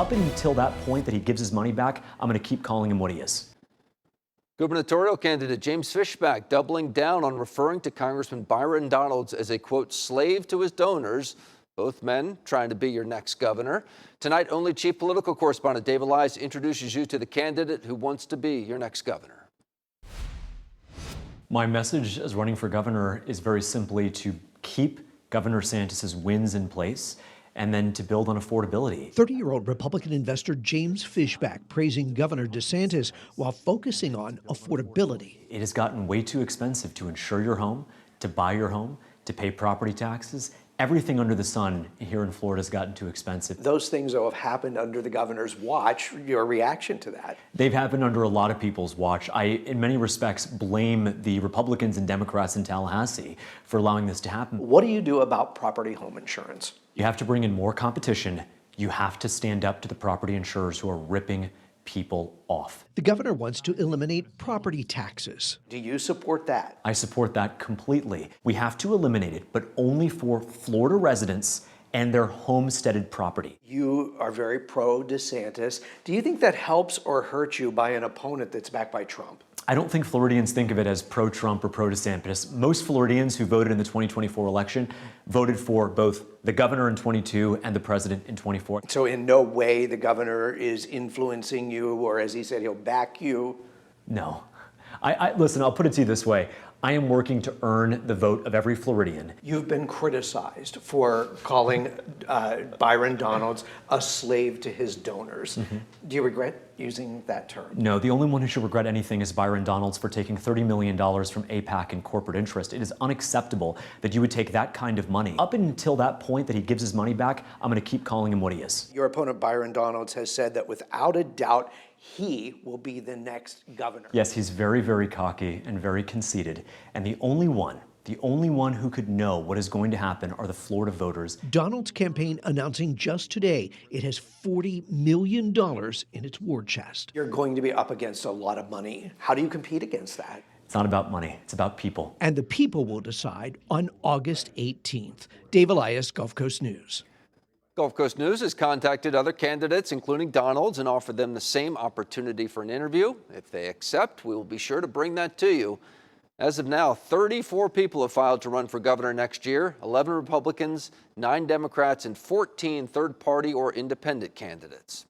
Up until that point that he gives his money back, I'm going to keep calling him what he is. Gubernatorial candidate James Fishback doubling down on referring to Congressman Byron Donalds as a, quote, slave to his donors. Both men trying to be your next governor. Tonight, only chief political correspondent Dave Elias introduces you to the candidate who wants to be your next governor. My message as running for governor is very simply to keep Governor DeSantis' wins in place and then to build on affordability. 30-year-old Republican investor James Fishback praising Governor DeSantis while focusing on affordability. It has gotten way too expensive to insure your home, to buy your home, to pay property taxes. Everything under the sun here in Florida has gotten too expensive. Those things, though, have happened under the governor's watch. Your reaction to that? They've happened under a lot of people's watch. I, in many respects, blame the Republicans and Democrats in Tallahassee for allowing this to happen. What do you do about property home insurance? You have to bring in more competition. You have to stand up to the property insurers who are ripping people off. The governor wants to eliminate property taxes. Do you support that? I support that completely. We have to eliminate it, but only for Florida residents and their homesteaded property. You are very pro DeSantis. Do you think that helps or hurts you by an opponent that's backed by Trump? I don't think Floridians think of it as pro-Trump or pro-DeSantis. Most Floridians who voted in the 2024 election voted for both the governor in 22 and the president in 24. So in no way the governor is influencing you, or as he said, he'll back you? No. Listen, I'll put it to you this way. I am working to earn the vote of every Floridian. You've been criticized for calling Byron Donalds a slave to his donors. Mm-hmm. Do you regret using that term? No, the only one who should regret anything is Byron Donalds for taking $30 million from AIPAC and corporate interest. It is unacceptable that you would take that kind of money. Up until that point that he gives his money back, I'm going to keep calling him what he is. Your opponent, Byron Donalds, has said that without a doubt, he will be the next governor. Yes, he's very, very cocky and very conceited. And the only one who could know what is going to happen are the Florida voters. Donald's campaign announcing just today it has $40 million in its war chest. You're going to be up against a lot of money. How do you compete against that? It's not about money, it's about people. And the people will decide on August 18th. Dave Elias, Gulf Coast News. Gulf Coast News has contacted other candidates, including Donalds, and offered them the same opportunity for an interview. If they accept, we will be sure to bring that to you. As of now, 34 people have filed to run for governor next year, 11 Republicans, 9 Democrats, and 14 third-party or independent candidates.